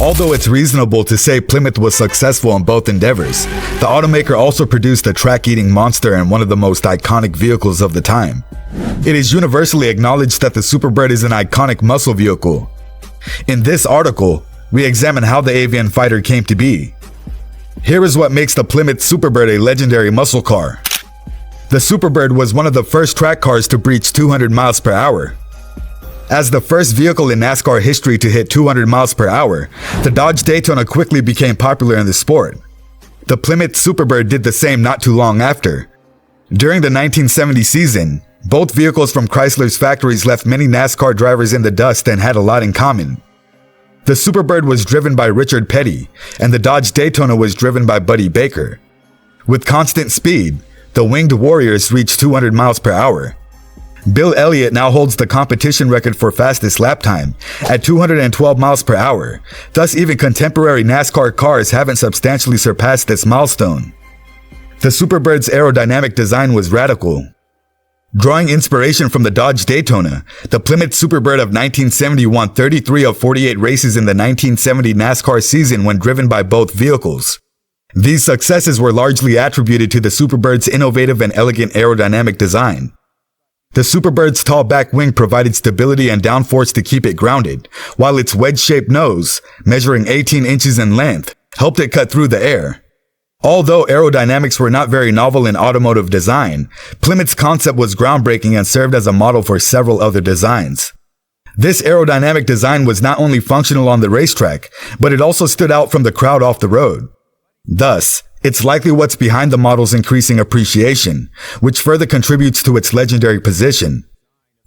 Although it's reasonable to say Plymouth was successful in both endeavors, the automaker also produced a track-eating monster and one of the most iconic vehicles of the time. It is universally acknowledged that the Superbird is an iconic muscle vehicle. In this article, we examine how the avian fighter came to be. Here is what makes the Plymouth Superbird a legendary muscle car. The Superbird was one of the first track cars to breach 200 miles per hour. As the first vehicle in NASCAR history to hit 200 miles per hour, the Dodge Daytona quickly became popular in the sport. The Plymouth Superbird did the same not too long after. During the 1970 season, both vehicles from Chrysler's factories left many NASCAR drivers in the dust and had a lot in common. The Superbird was driven by Richard Petty, and the Dodge Daytona was driven by Buddy Baker. With constant speed, the Winged Warriors reached 200 miles per hour. Bill Elliott now holds the competition record for fastest lap time at 212 miles per hour. Thus, even contemporary NASCAR cars haven't substantially surpassed this milestone. The Superbird's aerodynamic design was radical. Drawing inspiration from the Dodge Daytona, the Plymouth Superbird of 1970 won 33 of 48 races in the 1970 NASCAR season when driven by both vehicles. These successes were largely attributed to the Superbird's innovative and elegant aerodynamic design. The Superbird's tall back wing provided stability and downforce to keep it grounded, while its wedge-shaped nose, measuring 18 inches in length, helped it cut through the air. Although aerodynamics were not very novel in automotive design, Plymouth's concept was groundbreaking and served as a model for several other designs. This aerodynamic design was not only functional on the racetrack, but it also stood out from the crowd off the road. Thus, it's likely what's behind the model's increasing appreciation, which further contributes to its legendary position.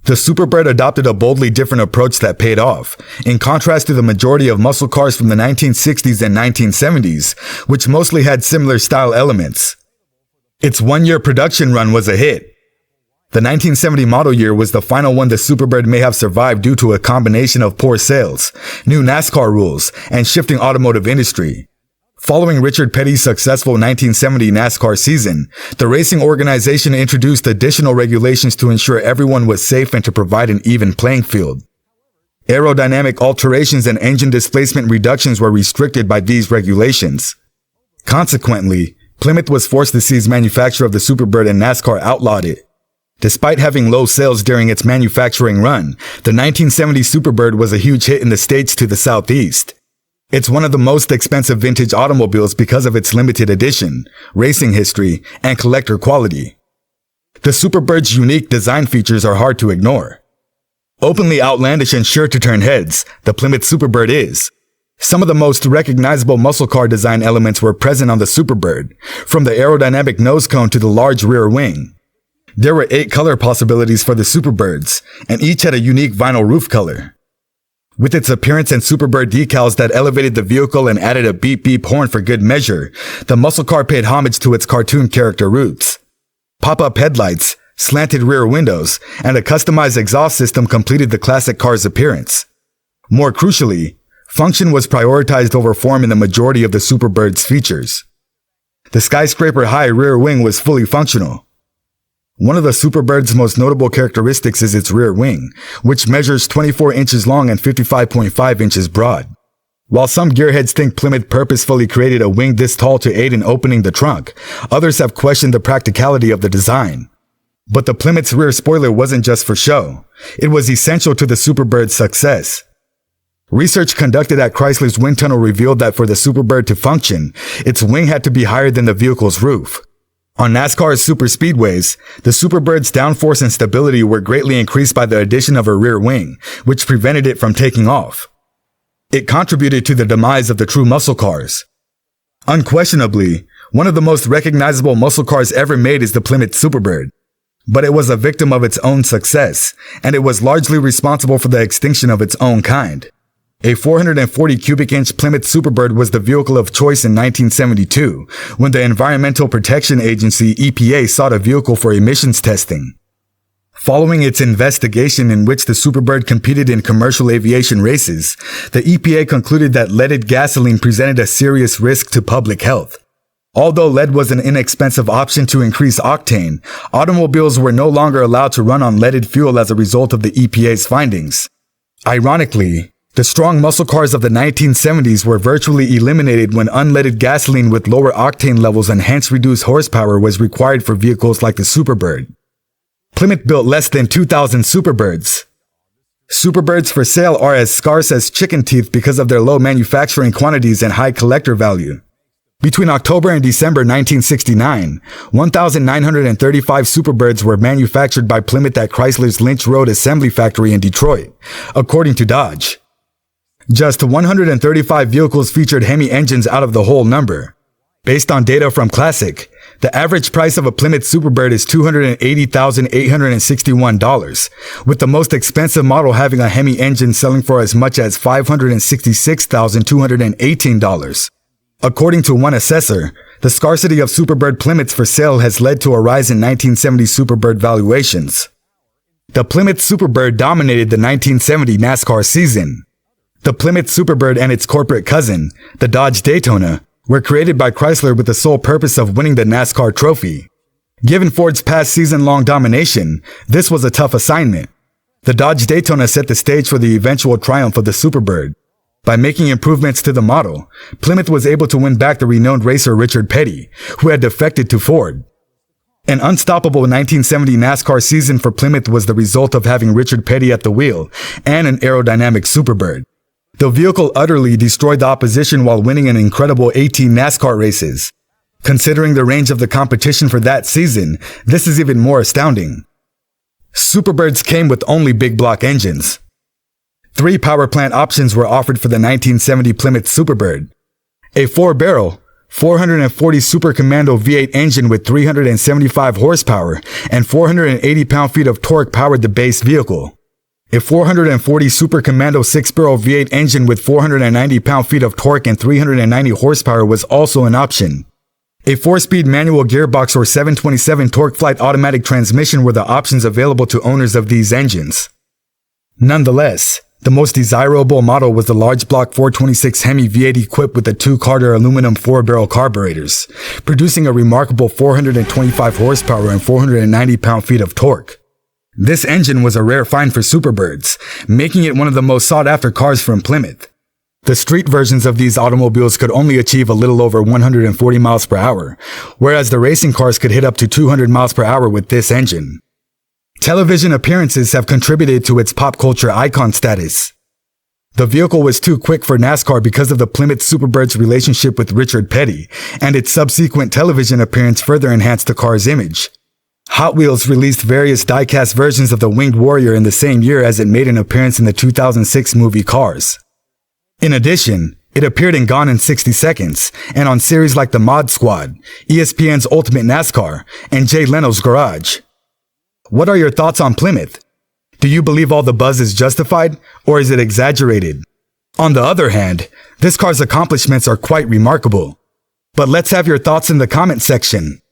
The Superbird adopted a boldly different approach that paid off, in contrast to the majority of muscle cars from the 1960s and 1970s, which mostly had similar style elements. Its one-year production run was a hit. The 1970 model year was the final one the Superbird may have survived due to a combination of poor sales, new NASCAR rules, and shifting automotive industry. Following Richard Petty's successful 1970 NASCAR season, the racing organization introduced additional regulations to ensure everyone was safe and to provide an even playing field. Aerodynamic alterations and engine displacement reductions were restricted by these regulations. Consequently, Plymouth was forced to cease manufacture of the Superbird and NASCAR outlawed it. Despite having low sales during its manufacturing run, the 1970 Superbird was a huge hit in the states to the southeast. It's one of the most expensive vintage automobiles because of its limited edition, racing history, and collector quality. The Superbird's unique design features are hard to ignore. Openly outlandish and sure to turn heads, the Plymouth Superbird is. Some of the most recognizable muscle car design elements were present on the Superbird, from the aerodynamic nose cone to the large rear wing. There were 8 color possibilities for the Superbirds, and each had a unique vinyl roof color. With its appearance and Superbird decals that elevated the vehicle and added a beep-beep horn for good measure, the muscle car paid homage to its cartoon character roots. Pop-up headlights, slanted rear windows, and a customized exhaust system completed the classic car's appearance. More crucially, function was prioritized over form in the majority of the Superbird's features. The skyscraper-high rear wing was fully functional. One of the Superbird's most notable characteristics is its rear wing, which measures 24 inches long and 55.5 inches broad. While some gearheads think Plymouth purposefully created a wing this tall to aid in opening the trunk, others have questioned the practicality of the design. But the Plymouth's rear spoiler wasn't just for show. It was essential to the Superbird's success. Research conducted at Chrysler's wind tunnel revealed that for the Superbird to function, its wing had to be higher than the vehicle's roof. On NASCAR's superspeedways, the Superbird's downforce and stability were greatly increased by the addition of a rear wing, which prevented it from taking off. It contributed to the demise of the true muscle cars. Unquestionably, one of the most recognizable muscle cars ever made is the Plymouth Superbird. But it was a victim of its own success, and it was largely responsible for the extinction of its own kind. A 440 cubic inch Plymouth Superbird was the vehicle of choice in 1972, when the Environmental Protection Agency (EPA) sought a vehicle for emissions testing. Following its investigation in which the Superbird competed in commercial aviation races, the EPA concluded that leaded gasoline presented a serious risk to public health. Although lead was an inexpensive option to increase octane, automobiles were no longer allowed to run on leaded fuel as a result of the EPA's findings. Ironically, The strong muscle cars of the 1970s were virtually eliminated when unleaded gasoline with lower octane levels and hence reduced horsepower was required for vehicles like the Superbird. Plymouth built less than 2,000 Superbirds. Superbirds for sale are as scarce as chicken teeth because of their low manufacturing quantities and high collector value. Between October and December 1969, 1,935 Superbirds were manufactured by Plymouth at Chrysler's Lynch Road Assembly Factory in Detroit, according to Dodge. Just 135 vehicles featured Hemi engines out of the whole number. Based on data from Classic, the average price of a Plymouth Superbird is $280,861, with the most expensive model having a Hemi engine selling for as much as $566,218. According to one assessor, the scarcity of Superbird Plymouths for sale has led to a rise in 1970 Superbird valuations. The Plymouth Superbird dominated the 1970 NASCAR season. The Plymouth Superbird and its corporate cousin, the Dodge Daytona, were created by Chrysler with the sole purpose of winning the NASCAR trophy. Given Ford's past season-long domination, this was a tough assignment. The Dodge Daytona set the stage for the eventual triumph of the Superbird. By making improvements to the model, Plymouth was able to win back the renowned racer Richard Petty, who had defected to Ford. An unstoppable 1970 NASCAR season for Plymouth was the result of having Richard Petty at the wheel and an aerodynamic Superbird. The vehicle utterly destroyed the opposition while winning an incredible 18 NASCAR races. Considering the range of the competition for that season, this is even more astounding. Superbirds came with only big block engines. 3 power plant options were offered for the 1970 Plymouth Superbird. A 4-barrel, 440 Super Commando V8 engine with 375 horsepower and 480 pound-feet of torque powered the base vehicle. A 440 Super Commando 6-barrel V8 engine with 490 pound-feet of torque and 390 horsepower was also an option. A 4-speed manual gearbox or 727 torque flight automatic transmission were the options available to owners of these engines. Nonetheless, the most desirable model was the large block 426 Hemi V8 equipped with the 2 Carter aluminum 4-barrel carburetors, producing a remarkable 425 horsepower and 490 pound-feet of torque. This engine was a rare find for Superbirds, making it one of the most sought-after cars from Plymouth. The street versions of these automobiles could only achieve a little over 140 miles per hour, whereas the racing cars could hit up to 200 miles per hour with this engine. Television appearances have contributed to its pop culture icon status. The vehicle was too quick for NASCAR because of the Plymouth Superbird's relationship with Richard Petty, and its subsequent television appearance further enhanced the car's image. Hot Wheels released various die-cast versions of the Winged Warrior in the same year as it made an appearance in the 2006 movie Cars. In addition, it appeared in Gone in 60 Seconds and on series like The Mod Squad, ESPN's Ultimate NASCAR, and Jay Leno's Garage. What are your thoughts on Plymouth? Do you believe all the buzz is justified, or is it exaggerated? On the other hand, this car's accomplishments are quite remarkable. But let's have your thoughts in the comment section.